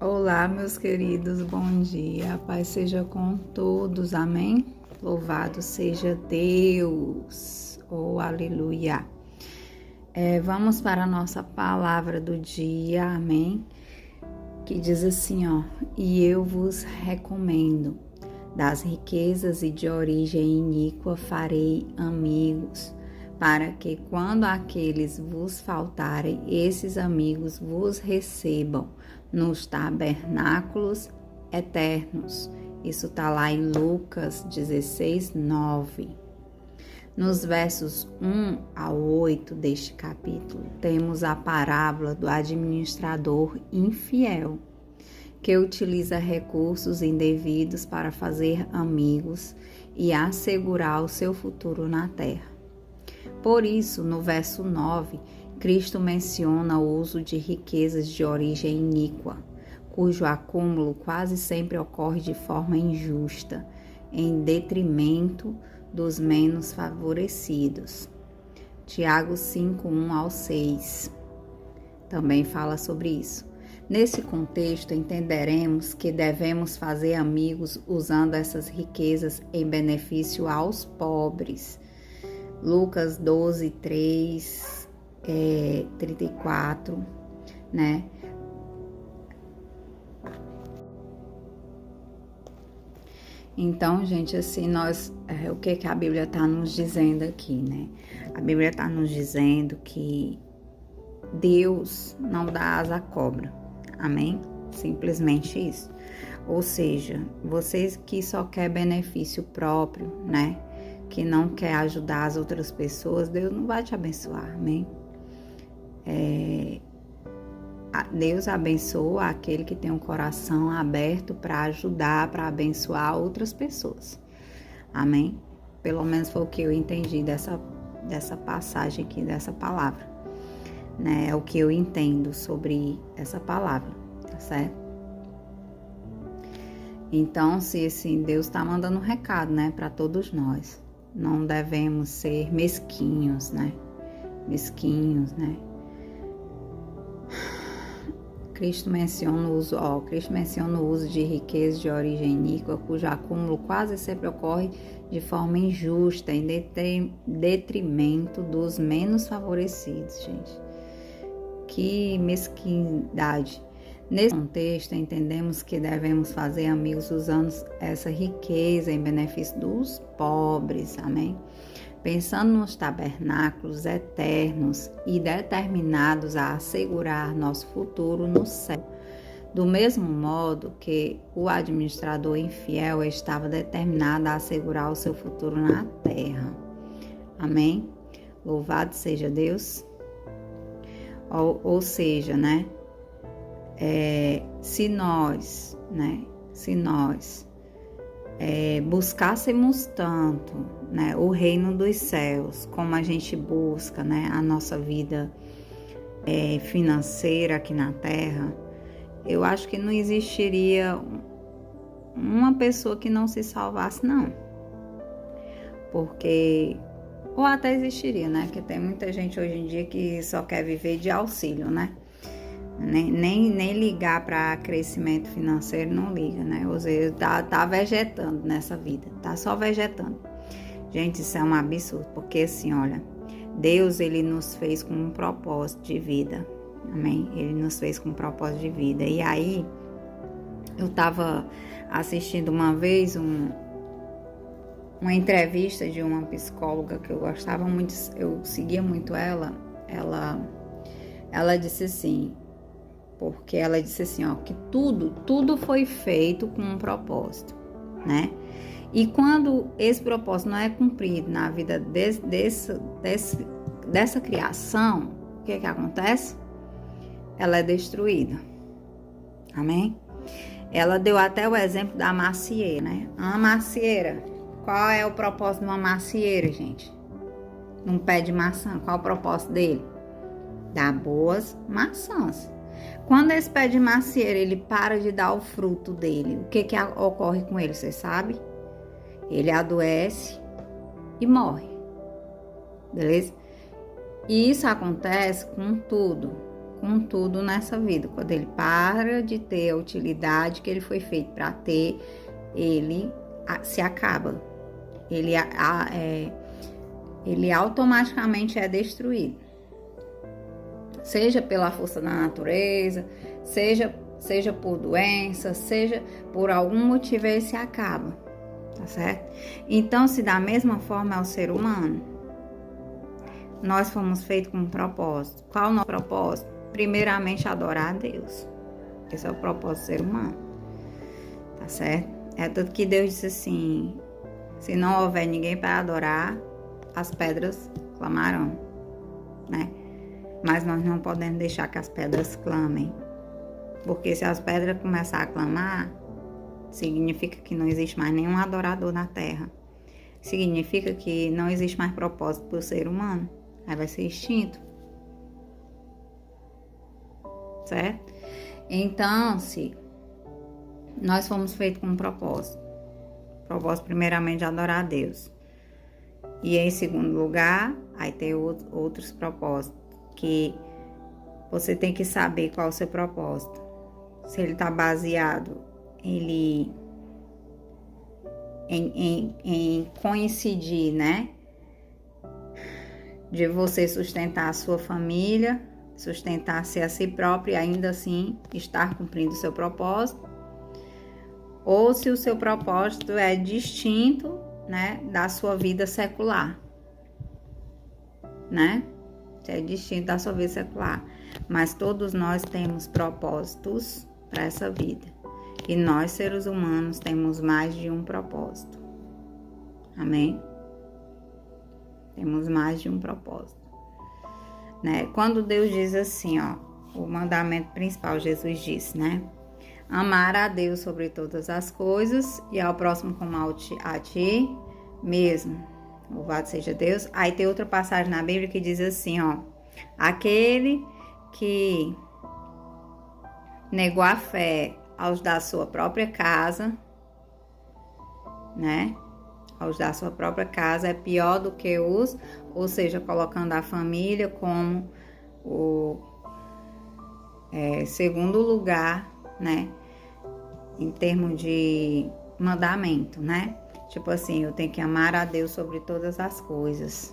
Olá, meus queridos, bom dia. A paz seja com todos, amém? Louvado seja Deus, aleluia. Vamos para a nossa palavra do dia, amém? Que diz assim, e eu vos recomendo, das riquezas e de origem iníqua farei amigos, para que quando aqueles vos faltarem, esses amigos vos recebam nos tabernáculos eternos. Isso está lá em Lucas 16, 9. Nos versos 1 ao 8 deste capítulo, temos a parábola do administrador infiel, que utiliza recursos indevidos para fazer amigos e assegurar o seu futuro na terra. Por isso, no verso 9, Cristo menciona o uso de riquezas de origem iníqua, cujo acúmulo quase sempre ocorre de forma injusta, em detrimento dos menos favorecidos. Tiago 5, 1 ao 6 também fala sobre isso. Nesse contexto, entenderemos que devemos fazer amigos usando essas riquezas em benefício aos pobres. Lucas 12, 3, 34, né? Então, gente, assim, o que a Bíblia está nos dizendo aqui, né? A Bíblia está nos dizendo que Deus não dá asa à cobra, amém? Simplesmente isso. Ou seja, vocês que só quer benefício próprio, né? Que não quer ajudar as outras pessoas, Deus não vai te abençoar, amém? Deus abençoa aquele que tem um coração aberto para ajudar, para abençoar outras pessoas, amém? Pelo menos foi o que eu entendi dessa passagem aqui, dessa palavra, né? É o que eu entendo sobre essa palavra, tá certo? Então, se assim, Deus está mandando um recado, né, para todos nós. Não devemos ser mesquinhos, né? Cristo menciona o uso de riquezas de origem iníqua, cujo acúmulo quase sempre ocorre de forma injusta, em detrimento dos menos favorecidos, gente. Que mesquindade! Nesse contexto, entendemos que devemos fazer amigos usando essa riqueza em benefício dos pobres, amém? Pensando nos tabernáculos eternos e determinados a assegurar nosso futuro no céu. Do mesmo modo que o administrador infiel estava determinado a assegurar o seu futuro na terra. Amém? Louvado seja Deus! Ou seja, né? Se nós buscássemos tanto, né, o reino dos céus, como a gente busca, né, a nossa vida financeira aqui na terra, eu acho que não existiria uma pessoa que não se salvasse, não. Porque, ou até existiria, né, porque tem muita gente hoje em dia que só quer viver de auxílio, né? Nem ligar para crescimento financeiro, não liga, né? Ou seja, tá vegetando nessa vida, tá só vegetando. Gente, isso é um absurdo, porque assim, olha, Deus, ele nos fez com um propósito de vida, amém? Ele nos fez com um propósito de vida. E aí, eu tava assistindo uma vez uma entrevista de uma psicóloga que eu gostava muito, eu seguia muito ela disse assim, porque ela disse assim, que tudo foi feito com um propósito, né? E quando esse propósito não é cumprido na vida dessa criação, o que acontece? Ela é destruída, amém? Ela deu até o exemplo da macieira, né? Uma macieira, qual é o propósito de uma macieira, gente? Um pé de maçã, qual é o propósito dele? Dar boas maçãs. Quando esse pé de macieira, ele para de dar o fruto dele, o que ocorre com ele, você sabe? Ele adoece e morre, beleza? E isso acontece com tudo, com tudo nessa vida. Quando ele para de ter a utilidade que ele foi feito para ter, ele se acaba. Ele automaticamente é destruído. Seja pela força da natureza, seja por doença, seja por algum motivo, ele se acaba, tá certo? Então, se da mesma forma é o ser humano, nós fomos feitos com um propósito. Qual é o nosso propósito? Primeiramente, adorar a Deus. Esse é o propósito do ser humano, tá certo? É tudo que Deus disse assim: se não houver ninguém para adorar, as pedras clamarão, né? Mas nós não podemos deixar que as pedras clamem. Porque se as pedras começarem a clamar, significa que não existe mais nenhum adorador na terra. Significa que não existe mais propósito para o ser humano. Aí vai ser extinto. Certo? Então, se nós fomos feitos com um propósito. Propósito primeiramente de adorar a Deus. E em segundo lugar, aí tem outros propósitos. Que você tem que saber qual é o seu propósito. Se ele está baseado em coincidir, né? De você sustentar a sua família, sustentar-se a si próprio e ainda assim estar cumprindo o seu propósito. Ou se o seu propósito é distinto, né, da sua vida secular, né? É distinto da sua vida secular, mas todos nós temos propósitos para essa vida, e nós, seres humanos, temos mais de um propósito, amém? Temos mais de um propósito, né? Quando Deus diz assim, ó, o mandamento principal, Jesus disse, né? Amar a Deus sobre todas as coisas e ao próximo como a ti mesmo. Louvado seja Deus. Aí tem outra passagem na Bíblia que diz assim, ó. Aquele que negou a fé aos da sua própria casa, né? Aos da sua própria casa é pior do que os, ou seja, colocando a família como o segundo lugar, né? Em termos de mandamento, né? Tipo assim, eu tenho que amar a Deus sobre todas as coisas.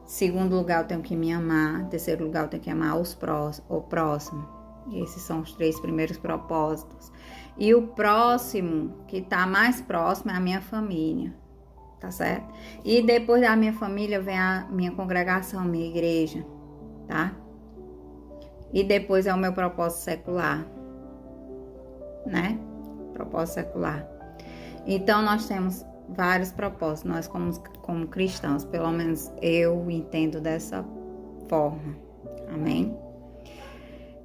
Segundo lugar, eu tenho que me amar. Terceiro lugar, eu tenho que amar o próximo. Esses são os 3 primeiros propósitos. E o próximo, que está mais próximo, é a minha família. Tá certo? E depois da minha família vem a minha congregação, a minha igreja. Tá? E depois é o meu propósito secular. Né? Propósito secular. Então, nós temos vários propósitos, nós como cristãos, pelo menos eu entendo dessa forma, amém?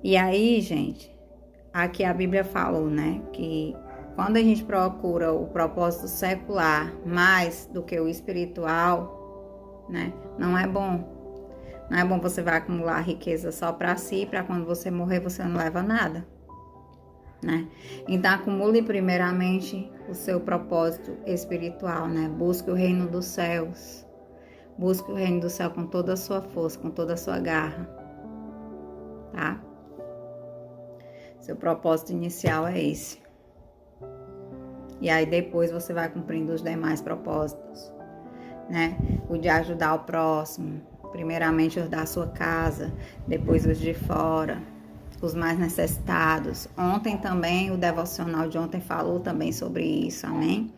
E aí, gente, aqui a Bíblia falou, né, que quando a gente procura o propósito secular mais do que o espiritual, né, não é bom. Não é bom você vai acumular riqueza só para si, para quando você morrer você não leva nada. Né? Então acumule primeiramente o seu propósito espiritual, né? Busque o reino dos céus. Busque o reino do céu com toda a sua força, com toda a sua garra. Tá? Seu propósito inicial é esse. E aí depois você vai cumprindo os demais propósitos, né? O de ajudar o próximo, primeiramente os da sua casa, depois os de fora, os mais necessitados. Ontem também, o devocional de ontem falou também sobre isso, amém?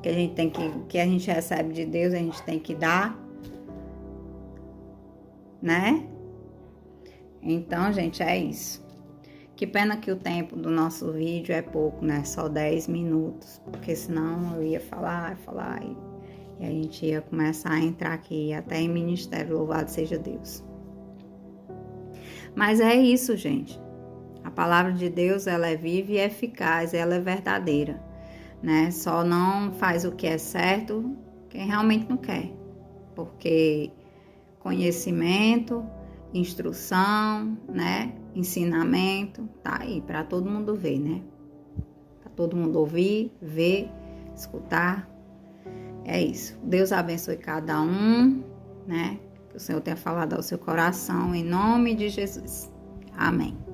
Que a gente tem que a gente recebe de Deus, a gente tem que dar, né? Então, gente, é isso. Que pena que o tempo do nosso vídeo é pouco, né? Só 10 minutos, porque senão eu ia falar e a gente ia começar a entrar aqui até em ministério, louvado seja Deus. Mas é isso, gente. A palavra de Deus, ela é viva e eficaz, ela é verdadeira, né? Só não faz o que é certo quem realmente não quer. Porque conhecimento, instrução, né? Ensinamento, tá aí para todo mundo ver, né? Para todo mundo ouvir, ver, escutar. É isso. Deus abençoe cada um, né? Que o Senhor tenha falado ao seu coração, em nome de Jesus. Amém.